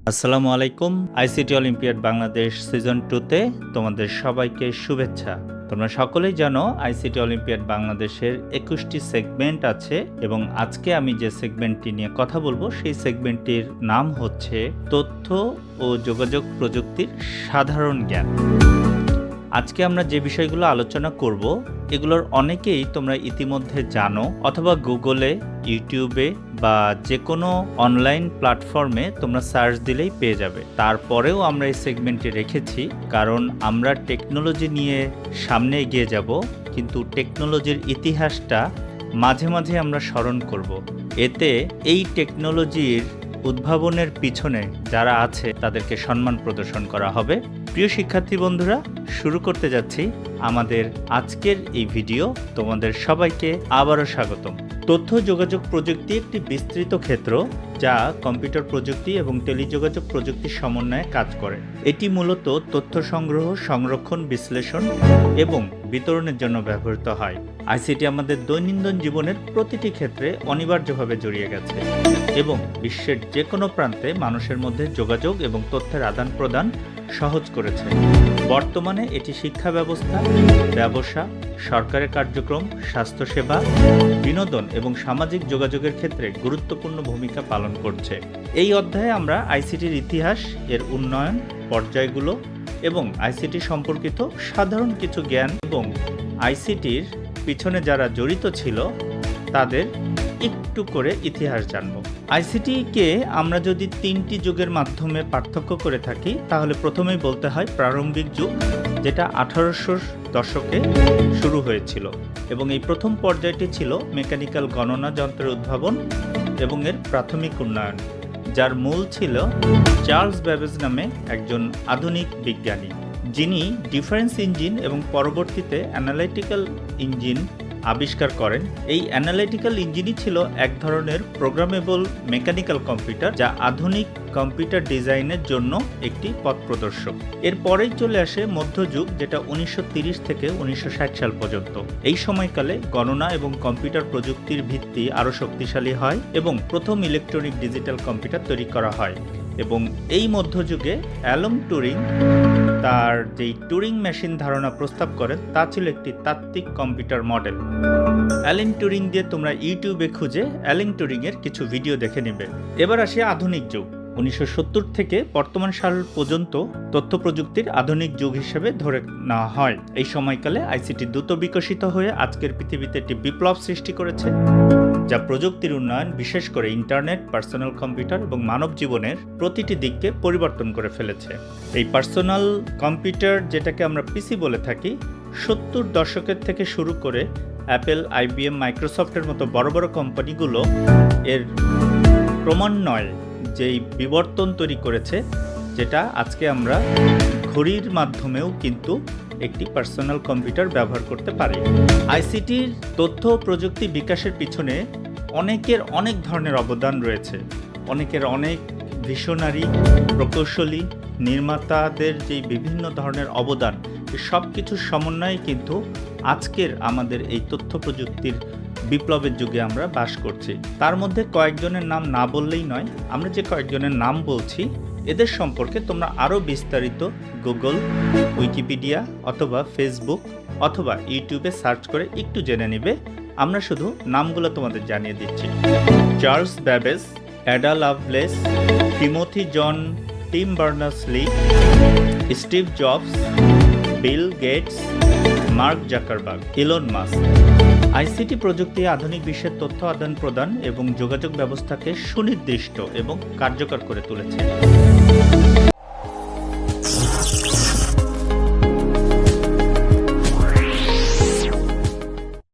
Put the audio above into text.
আসসালামু আলাইকুম। ICT olympiad Bangladesh season 2তে তোমাদের সবাইকে শুভেচ্ছা। তোমরা সকলেই জানো আইসিটি অলিম্পিয়াড বাংলাদেশের 21টি সেগমেন্ট আছে এবং আজকে আমি যে সেগমেন্টটি নিয়ে কথা বলবো সেই সেগমেন্টটির নাম হচ্ছে তথ্য ও যোগাযোগ প্রযুক্তির সাধারণ জ্ঞান। আজকে আমরা যে বিষয়গুলো আলোচনা করব এগুলোর অনেকেই তোমরা ইতিমধ্যে জানো, অথবা গুগলে, ইউটিউবে বা যে কোনো অনলাইন প্ল্যাটফর্মে তোমরা সার্চ দিলেই পেয়ে যাবে। তারপরেও আমরা এই সেগমেন্টটি রেখেছি কারণ আমরা টেকনোলজি নিয়ে সামনে এগিয়ে যাব, কিন্তু টেকনোলজির ইতিহাসটা মাঝে মাঝে আমরা স্মরণ করব। এতে এই টেকনোলজির উদ্ভাবনের পিছনে যারা আছে তাদেরকে সম্মান প্রদর্শন করা হবে। প্রিয় শিক্ষার্থী বন্ধুরা, শুরু করতে যাচ্ছি আমাদের আজকের এই ভিডিও। তোমাদের সবাইকে আবারও স্বাগতম। তথ্য যোগাযোগ প্রযুক্তি একটি বিস্তৃত ক্ষেত্র যা কম্পিউটার প্রযুক্তি এবং টেলিযোগাযোগ প্রযুক্তির সমন্বয়ে কাজ করে। এটি মূলত তথ্য সংগ্রহ, সংরক্ষণ, বিশ্লেষণ এবং বিতরণের জন্য ব্যবহৃত হয়। আইসিটি আমাদের দৈনন্দিন জীবনের প্রতিটি ক্ষেত্রে অনিবার্যভাবে জড়িয়ে গেছে এবং বিশ্বের যে কোনো প্রান্তে মানুষের মধ্যে যোগাযোগ এবং তথ্যের আদান প্রদান সহজ করেছে। বর্তমানে এটি শিক্ষা ব্যবস্থা, ব্যবসা, সরকারের কার্যক্রম, স্বাস্থ্যসেবা, বিনোদন এবং সামাজিক যোগাযোগের ক্ষেত্রে গুরুত্বপূর্ণ ভূমিকা পালন করছে। এই অধ্যায়ে আমরা আইসিটির ইতিহাস, এর উন্নয়ন, পর্যায়গুলো এবং আইসিটি সম্পর্কিত সাধারণ কিছু জ্ঞান এবং আইসিটির পিছনে যারা জড়িত ছিল তাদের একটু করে ইতিহাস জানব। আইসিটিকে আমরা যদি তিনটি যুগের মাধ্যমে পার্থক্য করে থাকি তাহলে প্রথমেই বলতে হয় প্রারম্ভিক যুগ, যেটা 1800 দশকে শুরু হয়েছিল এবং এই প্রথম পর্যায়টি ছিল মেকানিক্যাল গণনা যন্ত্রের উদ্ভাবন এবং এর প্রাথমিক উন্নয়ন, যার মূল ছিল চার্লস ব্যাবেজ নামে একজন আধুনিক বিজ্ঞানী, যিনি ডিফারেন্স ইঞ্জিন এবং পরবর্তীতে অ্যানালিটিক্যাল ইঞ্জিন আবিষ্কার করেন। এই অ্যানালিটিক্যাল ইঞ্জিনই ছিল এক ধরনের প্রোগ্রামেবল মেকানিক্যাল কম্পিউটার যা আধুনিক কম্পিউটার ডিজাইনের জন্য একটি পথ প্রদর্শক। এরপরেই চলে আসে মধ্যযুগ, যেটা 1930 থেকে 1960 সাল পর্যন্ত। এই সময়কালে গণনা এবং কম্পিউটার প্রযুক্তির ভিত্তি আরও শক্তিশালী হয় এবং প্রথম ইলেকট্রনিক ডিজিটাল কম্পিউটার তৈরি করা হয়। এবং এই মধ্যযুগে অ্যালান টুরিং তার যেই টুরিং মেশিন ধারণা প্রস্তাব করেন তা ছিল একটি তাত্ত্বিক কম্পিউটার মডেল। অ্যালান টুরিং দিয়ে তোমরা ইউটিউবে খুঁজে অ্যালান টুরিংয়ের কিছু ভিডিও দেখে নেবে। এবার আসি আধুনিক যুগ। 1970 থেকে বর্তমান সাল পর্যন্ত তথ্য প্রযুক্তির আধুনিক যুগ হিসেবে ধরে নেওয়া হয়। এই সময়কালে আইসিটি দ্রুত বিকশিত হয়ে আজকের পৃথিবীতে একটি বিপ্লব সৃষ্টি করেছে, যা প্রযুক্তির উন্নয়ন, বিশেষ করে ইন্টারনেট, পার্সোনাল কম্পিউটার এবং মানব জীবনের প্রতিটি দিককে পরিবর্তন করে ফেলেছে। এই পার্সোনাল কম্পিউটার, যেটাকে আমরা পিসি বলে থাকি, 70 দশকের থেকে শুরু করে অ্যাপেল, আইবিএম, মাইক্রোসফটের মতো বড় বড় কোম্পানিগুলো এর ক্রমান্বয়ে যেই বিবর্তন তৈরি করেছে, যেটা আজকে আমরা ঘড়ির মাধ্যমেও কিন্তু একটি পার্সোনাল কম্পিউটার ব্যবহার করতে পারি। আইসিটির তথ্য প্রযুক্তি বিকাশের পিছনে অনেকের অনেক ধরনের অবদান রয়েছে। অনেকের অনেক ভিশনারি, প্রকৌশলী, নির্মাতাদের যে বিভিন্ন ধরনের অবদান, সব কিছুর সমন্বয়ে কিন্তু আজকের আমাদের এই তথ্য প্রযুক্তির বিপ্লবের যুগে আমরা বাস করছি। তার মধ্যে কয়েকজনের নাম না বললেই নয়। আমরা যে কয়েকজনের নাম বলছি এদের সম্পর্কে তোমরা আরও বিস্তারিত গুগল, উইকিপিডিয়া অথবা ফেসবুক অথবা ইউটিউবে সার্চ করে একটু জেনে নেবে। আমরা শুধু নামগুলো তোমাদের জানিয়ে দিচ্ছি। Charles Babbage, Ada Lovelace, Timothy John Tim Berners Lee, Steve Jobs, Bill Gates, Mark Zuckerberg, Elon Musk. ICT প্রযুক্তি আধুনিক বিশ্বের তথ্য আদান প্রদান এবং যোগাযোগ ব্যবস্থাকে সুনির্দিষ্ট এবং কার্যকর করে তুলেছে।